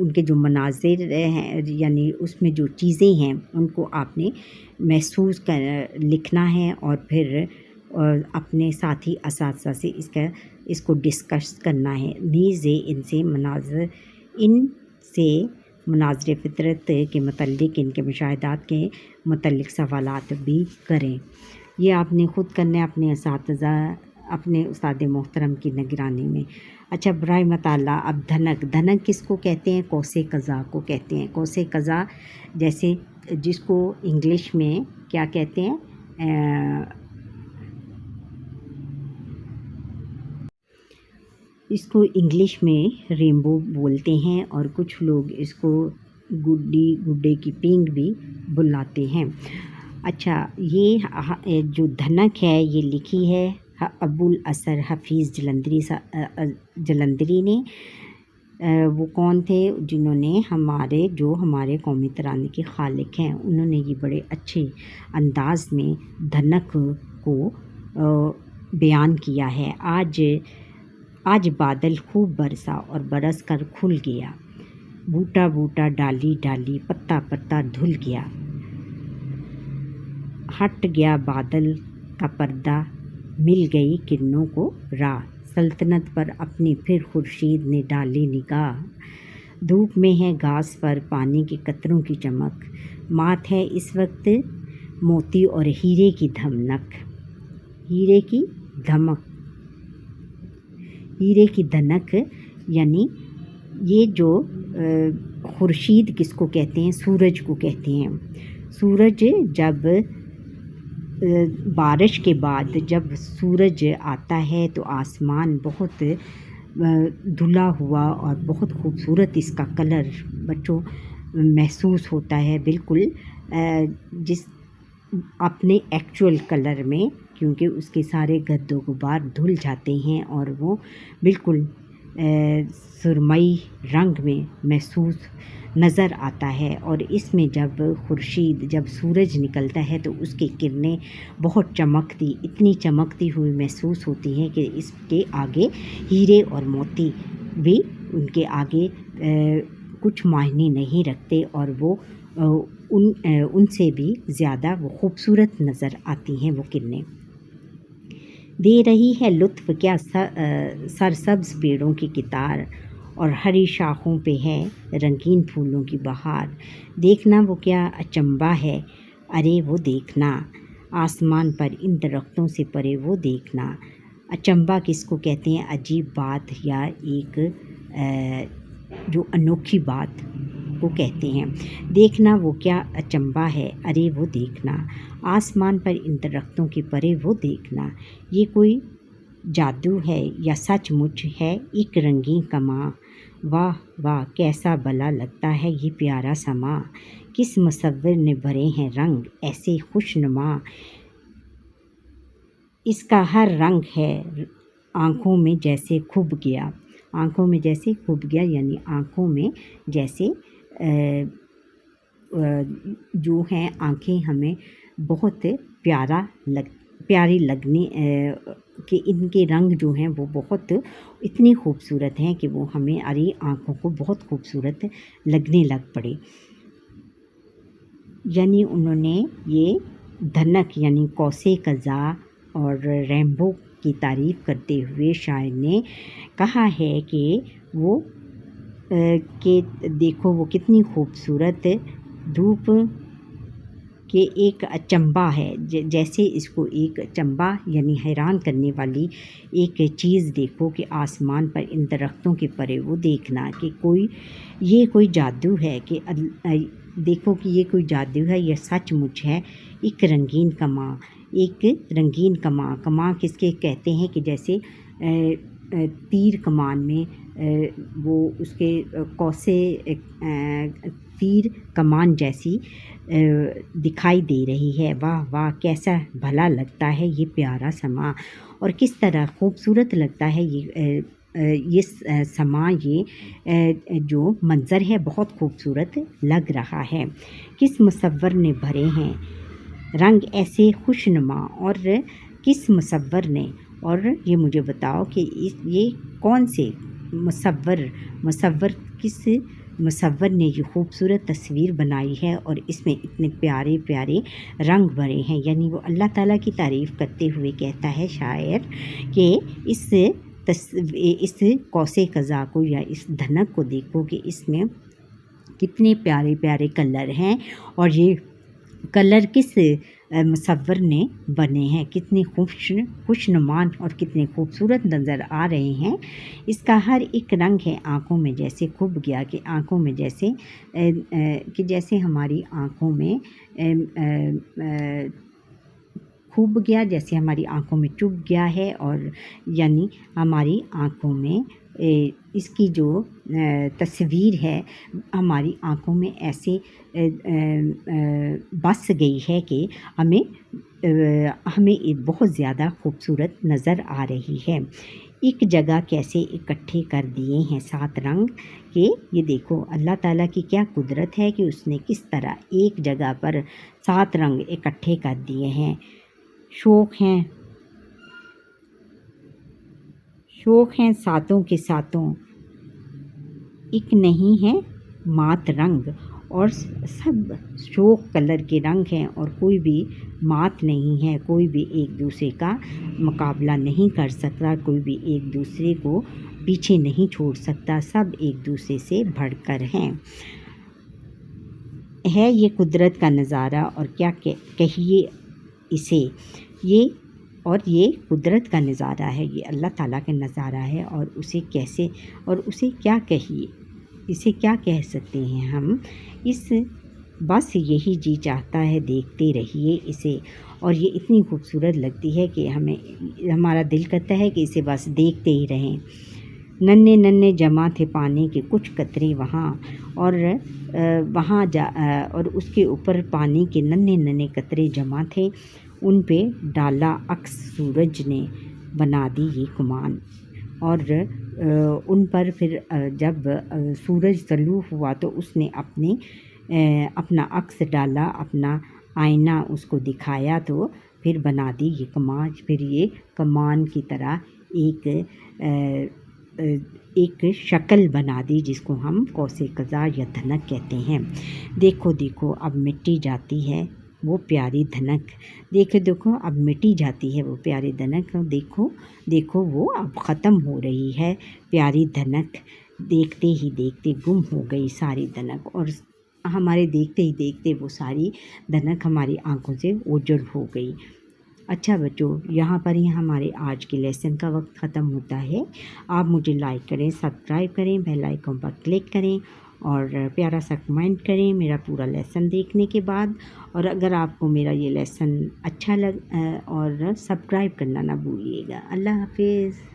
ان کے جو مناظر ہیں یعنی اس میں جو چیزیں ہیں ان کو آپ نے محسوس لکھنا ہے، اور پھر اپنے ساتھی اساتذہ سے اس کو ڈسکس کرنا ہے، نیز ان سے مناظر فطرت کے متعلق، ان کے مشاہدات کے متعلق سوالات بھی کریں۔ یہ آپ نے خود کرنا ہے اپنے اساتذہ، اپنے استاد محترم کی نگرانی میں۔ اچھا، برائے مطالعہ اب دھنک کس کو کہتے ہیں؟ قوس قزح کو کہتے ہیں۔ قوس قزح جیسے جس کو انگلش میں کیا کہتے ہیں؟ اس کو انگلش میں رینبو بولتے ہیں، اور کچھ لوگ اس کو گڈے کی پینگ بھی بلاتے ہیں۔ اچھا، یہ جو دھنک ہے یہ لکھی ہے ابو الاثر حفیظ جلندری نے۔ وہ کون تھے؟ جنہوں نے ہمارے قومی ترانے کے خالق ہیں، انہوں نے یہ بڑے اچھے انداز میں دھنک کو بیان کیا ہے۔ آج بادل خوب برسا اور برس کر کھل گیا، بوٹا بوٹا ڈالی ڈالی پتا پتا دھل گیا، ہٹ گیا بادل کا پردہ، مل گئی کرنوں کو راہ، سلطنت پر اپنی پھر خورشید نے ڈالی نگاہ، دھوپ میں ہے گھاس پر پانی کے قطروں کی چمک، مات ہے اس وقت موتی اور ہیرے کی دھنک، یعنی یہ جو خورشید کس کو کہتے ہیں؟ سورج کو کہتے ہیں۔ سورج جب بارش کے بعد جب سورج آتا ہے تو آسمان بہت دھلا ہوا اور بہت خوبصورت اس کا کلر بچوں محسوس ہوتا ہے، بالکل جس اپنے ایکچول کلر میں، کیونکہ اس کے سارے گرد و غبار دھل جاتے ہیں اور وہ بالکل سرمئی رنگ میں محسوس نظر آتا ہے۔ اور اس میں جب سورج نکلتا ہے تو اس کی کرنیں بہت اتنی چمکتی ہوئی محسوس ہوتی ہیں کہ اس کے آگے ہیرے اور موتی بھی ان کے آگے کچھ معنی نہیں رکھتے، اور وہ ان سے بھی زیادہ وہ خوبصورت نظر آتی ہیں وہ کرنیں۔ دے رہی ہے لطف کیا سرسبز پیڑوں کی کتار، اور ہری شاخوں پہ ہے رنگین پھولوں کی بہار، دیکھنا وہ کیا اچنبھا ہے، ارے وہ دیکھنا آسمان پر ان درختوں سے پرے وہ دیکھنا۔ اچنبھا کس کو کہتے ہیں؟ عجیب بات یا ایک جو انوکھی بات کو کہتے ہیں۔ دیکھنا وہ کیا اچنبھا ہے، ارے وہ دیکھنا آسمان پر ان درختوں کے پرے وہ دیکھنا، یہ کوئی جادو ہے یا سچ مچ ہے ایک رنگین کماں، واہ واہ کیسا بھلا لگتا ہے یہ پیارا سما، کس مصور نے بھرے ہیں رنگ ایسے خوش نما، اس کا ہر رنگ ہے آنکھوں میں جیسے کھب گیا، یعنی آنکھوں میں جیسے جو ہیں آنکھیں ہمیں بہت پیاری لگنے کہ ان کے رنگ جو ہیں وہ بہت اتنی خوبصورت ہیں کہ وہ ہماری آنکھوں کو بہت خوبصورت لگنے لگ پڑے۔ یعنی انہوں نے یہ دھنک یعنی قوس قزح اور رینبو کی تعریف کرتے ہوئے شاعر نے کہا ہے کہ دیکھو وہ کتنی خوبصورت دھوپ کہ ایک اچنبھا ہے، جیسے اس کو ایک اچنبھا یعنی حیران کرنے والی ایک چیز دیکھو کہ آسمان پر ان درختوں کے پرے وہ دیکھنا کہ یہ کوئی جادو ہے، کہ دیکھو کہ یہ کوئی جادو ہے یا سچ مچ ہے ایک رنگین کماں۔ کماں کس کے کہتے ہیں؟ کہ جیسے تیر کمان میں وہ اس کے قوسے تیر کمان جیسی دکھائی دے رہی ہے، واہ واہ کیسا بھلا لگتا ہے یہ پیارا سما، اور کس طرح خوبصورت لگتا ہے یہ سما، یہ جو منظر ہے بہت خوبصورت لگ رہا ہے، کس مصور نے بھرے ہیں رنگ ایسے خوش نما، اور کس مصور نے، اور یہ مجھے بتاؤ کہ یہ کون سے مصور کس مصور نے یہ خوبصورت تصویر بنائی ہے اور اس میں اتنے پیارے پیارے رنگ بھرے ہیں. یعنی وہ اللہ تعالیٰ کی تعریف کرتے ہوئے کہتا ہے شاعر کہ اس قوس قزح کو یا اس دھنک کو دیکھو کہ اس میں کتنے پیارے پیارے کلر ہیں اور یہ کلر کس مصور نے بنے ہیں، کتنے خوشنما اور کتنے خوبصورت نظر آ رہے ہیں. اس کا ہر ایک رنگ ہے آنکھوں میں جیسے کھب گیا کہ آنکھوں میں جیسے ہماری آنکھوں میں کھب گیا، جیسے ہماری آنکھوں میں چبھ گیا ہے. اور یعنی ہماری آنکھوں میں اس کی جو تصویر ہے ہماری آنکھوں میں ایسے بس گئی ہے کہ ہمیں بہت زیادہ خوبصورت نظر آ رہی ہے. ایک جگہ کیسے اکٹھے کر دیے ہیں 7 رنگ کہ یہ دیکھو اللہ تعالیٰ کی کیا قدرت ہے کہ اس نے کس طرح ایک جگہ پر 7 رنگ اکٹھے کر دیے ہیں. شوق ہیں ساتوں کے ساتوں، ایک نہیں ہے مات رنگ. اور سب شوق کلر کے رنگ ہیں اور کوئی بھی مات نہیں ہے، کوئی بھی ایک دوسرے کا مقابلہ نہیں کر سکتا، کوئی بھی ایک دوسرے کو پیچھے نہیں چھوڑ سکتا، سب ایک دوسرے سے بڑھ کر ہیں. ہے یہ قدرت کا نظارہ اور کیا کہیے اسے، یہ قدرت کا نظارہ ہے، یہ اللہ تعالیٰ کا نظارہ ہے اور اسے کیا کہیے، اسے کیا کہہ سکتے ہیں ہم. بس یہی جی چاہتا ہے دیکھتے رہیے اسے. اور یہ اتنی خوبصورت لگتی ہے کہ ہمارا دل کرتا ہے کہ اسے بس دیکھتے ہی رہیں. ننھے ننھے جمع تھے پانی کے کچھ قطرے وہاں اور اس کے اوپر پانی کے ننھے ننھے قطرے جمع تھے. ان پہ ڈالا عکس سورج نے، بنا دی یہ کمان. اور ان پر پھر جب سورج طلوع ہوا تو اس نے اپنا عکس ڈالا، اپنا آئینہ اس کو دکھایا تو پھر بنا دی یہ کمان. پھر یہ کمان کی طرح ایک شکل بنا دی جس کو ہم قوس قزح یا دھنک کہتے ہیں. دیکھو اب مٹی جاتی ہے وہ پیاری دھنک. دیکھو اب مٹی جاتی ہے وہ پیاری دھنک. دیکھو وہ اب ختم ہو رہی ہے پیاری دھنک. دیکھتے ہی دیکھتے گم ہو گئی ساری دھنک اور ہمارے دیکھتے ہی دیکھتے وہ ساری دھنک ہماری آنکھوں سے اوجھل ہو گئی. اچھا بچوں، یہاں پر ہی ہمارے آج کے لیسن کا وقت ختم ہوتا ہے. آپ مجھے لائک کریں، سبسکرائب کریں، بیل آئیکن پر کلک کریں اور پیارا سا کمنٹ کریں میرا پورا لیسن دیکھنے کے بعد. اور اگر آپ کو میرا یہ لیسن اچھا اور سبسکرائب کرنا نہ بھولیے گا. اللہ حافظ.